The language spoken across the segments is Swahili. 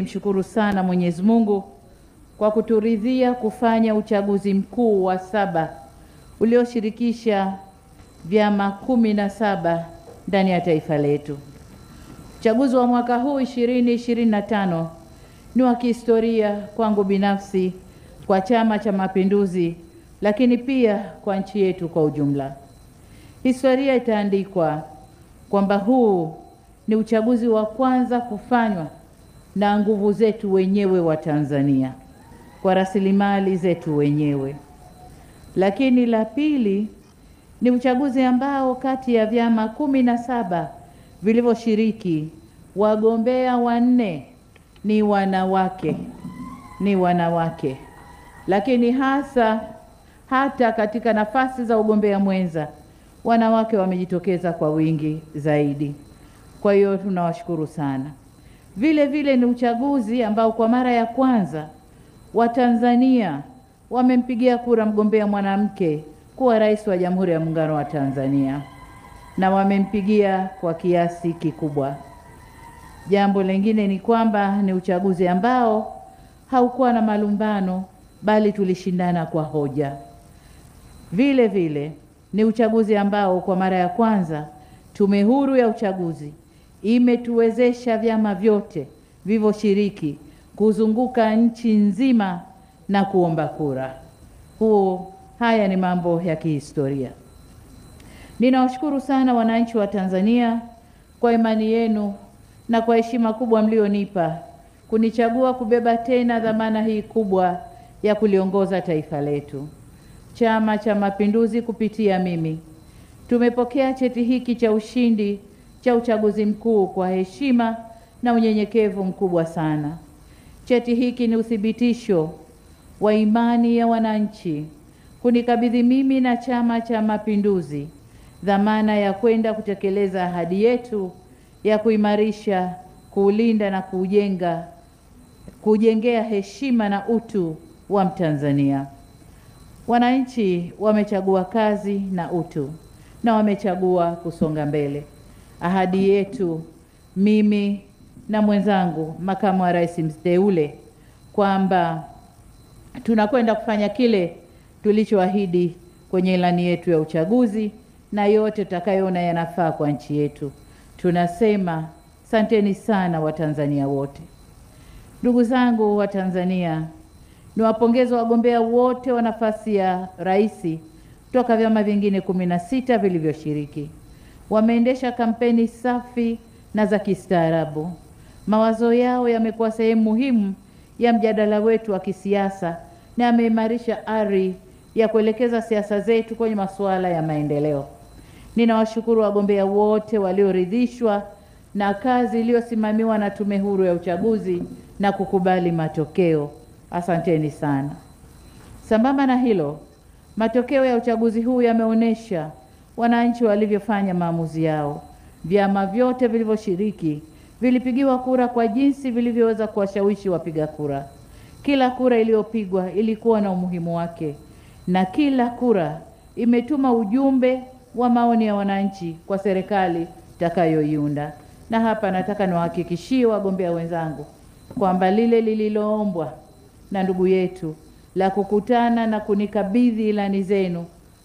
Nimshukuru sana Mwenyezi Mungu kwa kuturidhia kufanya uchaguzi mkuu wa 7 ulioshirikisha vyama 17 ndani ya taifa letu. Uchaguzi wa mwaka huu 2025 ni wa kihistoria kwangu binafsi, kwa Chama cha Mapinduzi, lakini pia kwa nchi yetu kwa ujumla. Historia itaandikwa kwamba huu ni uchaguzi wa kwanza kufanywa na nguvu zetu wenyewe wa Tanzania, kwa rasilimali zetu wenyewe. Lakini la pili ni uchaguzi ambao kati ya vyama 17 vilivyoshiriki, wagombea 4 ni wanawake. Lakini hata katika nafasi za ugombea mwenza, wanawake wamejitokeza kwa wingi zaidi. Kwa hiyo tunawashukuru sana. Vile vile ni uchaguzi ambao kwa mara ya kwanza Watanzania wamempigia kura mgombea mwanamke kuwa rais wa Jamhuri ya Muungano wa Tanzania, na wamempigia kwa kiasi kikubwa. Jambo lingine ni kwamba ni uchaguzi ambao haukuwa na malumbano, bali tulishindana kwa hoja. Vile vile ni uchaguzi ambao kwa mara ya kwanza Tume Huru ya Uchaguzi imetuwezesha vyama vyote vilivyoshiriki kuzunguka nchi nzima na kuomba kura. Haya ni mambo ya kihistoria. Ninawashukuru sana wananchi wa Tanzania kwa imani yenu na kwa heshima kubwa mlionipa kunichagua kubeba tena dhamana hii kubwa ya kuliongoza taifa letu. Chama cha Mapinduzi kupitia mimi tumepokea cheti hiki cha ushindi cha uchaguzi mkuu kwa heshima na unyenyekevu mkubwa sana. Cheti hiki ni uthibitisho wa imani ya wananchi kunikabidhi mimi na Chama cha Mapinduzi dhamana ya kwenda kutekeleza ahadi yetu ya kuimarisha, kuulinda na kujengea heshima na utu wa Mtanzania. Wananchi wamechagua kazi na utu, na wamechagua kusonga mbele. Ahadi yetu, mimi na mwenzangu makamu wa rais mteule, kwamba tunakwenda kufanya kile tulichoahidi kwenye ilani yetu ya uchaguzi, na yote tutakayoona yanafaa kwa nchi yetu. Tunasema asanteni sana Watanzania wote. Ndugu zangu wa Tanzania, niwapongeze wagombea wote wa nafasi ya rais kutoka vyama vingine 16 vilivyoshiriki. Wameendesha kampeni safi na za kistaarabu. Mawazo yao yamekuwa sehemu muhimu ya mjadala wetu wa kisiasa, na yameimarisha ari ya kuelekeza siasa zetu kwenye masuala ya maendeleo. Ninawashukuru wagombea wote walioridhishwa na kazi iliyosimamiwa na Tume Huru ya Uchaguzi na kukubali matokeo. Asanteni sana. Sambamba na hilo, matokeo ya uchaguzi huu yameonyesha wananchi walivyofanya maamuzi yao. Vyama vyote vilivyoshiriki vilipigiwa kura kwa jinsi vilivyoweza kuwashawishi wapiga kura. Kila kura iliyopigwa ilikuwa na umuhimu wake, na kila kura imetuma ujumbe wa maoni ya wananchi kwa serikali itakayoiunda. Na hapa nataka niwahakikishie wagombea wenzangu kwamba lile lililoombwa na ndugu yetu la kukutana na kunikabidhi ilani zenu,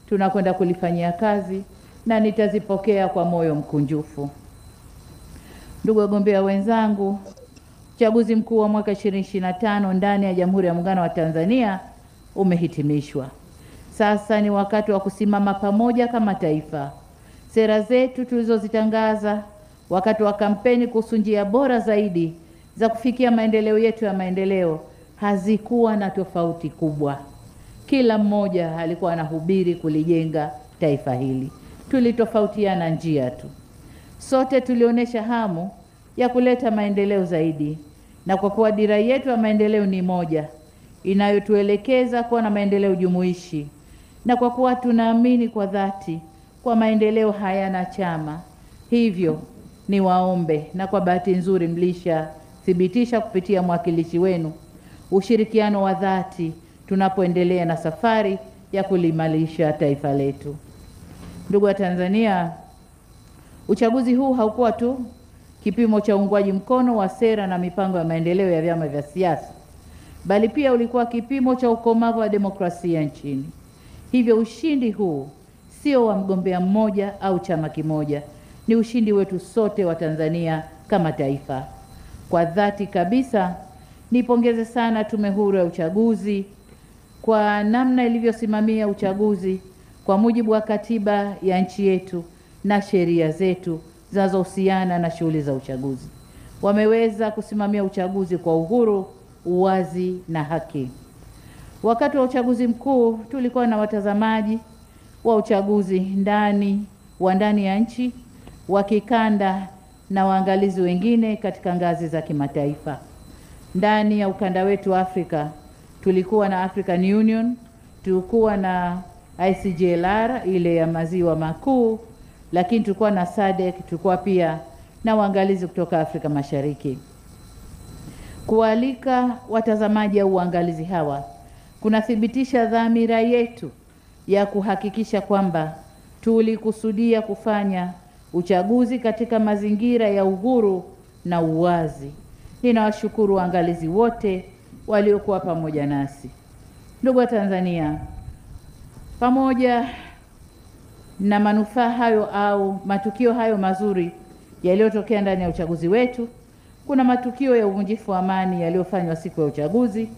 tunakwenda kulifanyia kazi na nitazipokea kwa moyo mkunjufu. Ndugu wagombea wenzangu, uchaguzi mkuu wa mwaka 2025 ndani ya Jamhuri ya Muungano wa Tanzania umehitimishwa. Sasa ni wakati wa kusimama pamoja kama taifa. Sera zetu tulizozitangaza wakati wa kampeni kuhusu njia bora zaidi za kufikia maendeleo yetu ya maendeleo hazikuwa na tofauti kubwa. Kila mmoja alikuwa anahubiri kulijenga taifa hili. Tulitofautiana njia tu. Sote tulionyesha hamu ya kuleta maendeleo zaidi, na kwa kuwa dira yetu ya maendeleo ni moja inayotuelekeza kuwa na maendeleo jumuishi, na kwa kuwa tunaamini kwa dhati kwa maendeleo hayana chama, hivyo ni waombe, na kwa bahati nzuri mlishathibitisha kupitia mwakilishi wenu ushirikiano wa dhati tunapoendelea na safari ya kuliimarisha taifa letu. Ndugu wa Tanzania, uchaguzi huu haukuwa tu kipimo cha uungwaji mkono wa sera na mipango ya maendeleo ya vyama vya siasa, bali pia ulikuwa kipimo cha ukomavu wa demokrasia nchini. Hivyo ushindi huu sio wa mgombea mmoja au chama kimoja, ni ushindi wetu sote wa Tanzania kama taifa. Kwa dhati kabisa nipongeze sana Tume Huru ya Uchaguzi kwa namna ilivyosimamia uchaguzi kwa mujibu wa katiba ya nchi yetu na sheria zetu zinazohusiana na shughuli za uchaguzi. Wameweza kusimamia uchaguzi kwa uhuru, uwazi na haki. Wakati wa uchaguzi mkuu tulikuwa na watazamaji wa uchaguzi ndani ya nchi, wa kikanda na waangalizi wengine katika ngazi za kimataifa. Ndani ya ukanda wetu wa Afrika tulikuwa na African Union, tulikuwa na ICJLR ile ya maziwa makuu, lakini tulikuwa na SADC, tulikuwa pia na waangalizi kutoka Afrika Mashariki. Kualika watazamaji au waangalizi hawa kunathibitisha dhamira yetu ya kuhakikisha kwamba tulikusudia kufanya uchaguzi katika mazingira ya uhuru na uwazi. Ninawashukuru waangalizi wote waliokuwa pamoja nasi. Ndugu wa Tanzania, pamoja na manufaa hayo au matukio hayo mazuri yaliyotokea ndani ya uchaguzi wetu, kuna matukio ya uvunjifu wa amani yaliyofanywa siku ya uchaguzi,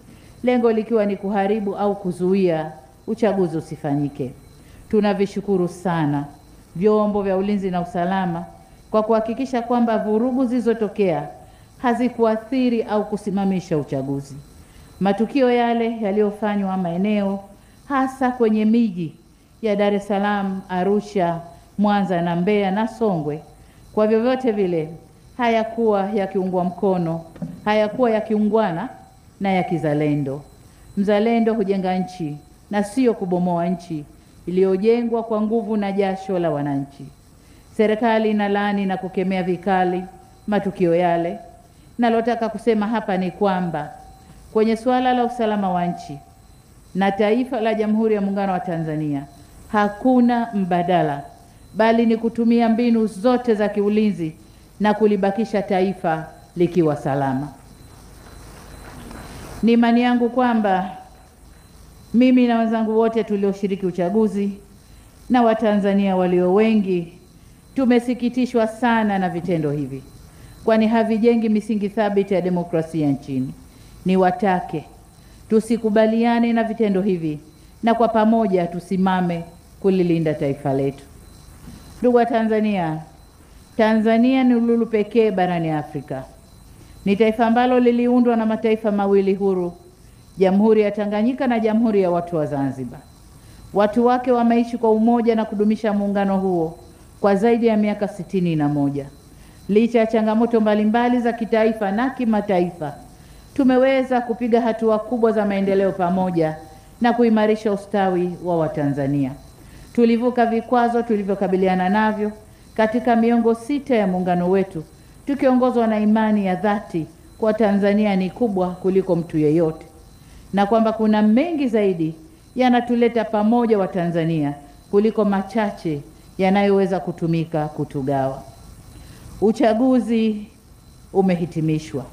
lengo likiwa ni kuharibu au kuzuia uchaguzi usifanyike. Tunavishukuru sana vyombo vya ulinzi na usalama kwa kuhakikisha kwamba vurugu zilizotokea hazikuathiri au kusimamisha uchaguzi. Matukio yale yaliyofanywa maeneo hasa kwenye miji ya Dar es Salaam, Arusha, Mwanza na Mbeya na Songwe, kwa vyovyote vile hayakuwa yakiungwa mkono, hayakuwa yakiungwana na ya kizalendo. Mzalendo hujenga nchi na sio kubomoa nchi iliyojengwa kwa nguvu na jasho la wananchi. Serikali inalaani na kukemea vikali matukio yale. Nalotaka kusema hapa ni kwamba kwenye suala la usalama wa nchi na taifa la Jamhuri ya Muungano wa Tanzania hakuna mbadala, bali ni kutumia mbinu zote za kiulinzi na kulibakisha taifa likiwa salama. Ni imani yangu kwamba mimi na wenzangu wote tulioshiriki uchaguzi na Watanzania walio wengi tumesikitishwa sana na vitendo hivi, kwani havijengi misingi thabiti ya demokrasia nchini. Niwatake tusikubaliane na vitendo hivi na kwa pamoja tusimame kulilinda taifa letu. Ndugu wa Tanzania, Tanzania ni lulu pekee barani Afrika. Ni taifa ambalo liliundwa na mataifa mawili huru, Jamhuri ya Tanganyika na Jamhuri ya Watu wa Zanzibar. Watu wake wameishi kwa umoja na kudumisha muungano huo kwa zaidi ya miaka 61. Licha ya changamoto mbalimbali za kitaifa na kimataifa, tumeweza kupiga hatua kubwa za maendeleo pamoja na kuimarisha ustawi wa Watanzania. Tulivuka vikwazo tulivyokabiliana navyo katika miongo 6 ya muungano wetu, tukiongozwa na imani ya dhati kwa Tanzania ni kubwa kuliko mtu yeyote, na kwamba kuna mengi zaidi yanatuleta pamoja wa Tanzania kuliko machache yanayoweza kutumika kutugawa. Uchaguzi umehitimishwa.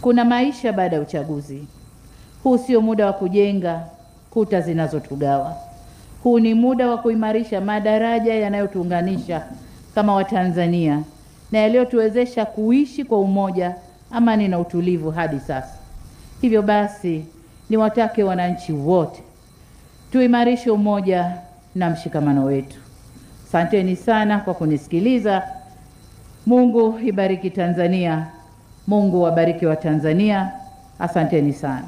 Kuna maisha baada ya uchaguzi. Huu sio muda wa kujenga kuta zinazotugawa. Huu ni muda wa kuimarisha madaraja yanayotuunganisha kama Watanzania na yaliyotuwezesha kuishi kwa umoja, amani na utulivu hadi sasa. Hivyo basi, niwatake wananchi wote tuimarishe umoja na mshikamano wetu. Asanteni sana kwa kunisikiliza. Mungu ibariki Tanzania. Mungu wabariki wa Tanzania. Asanteni sana.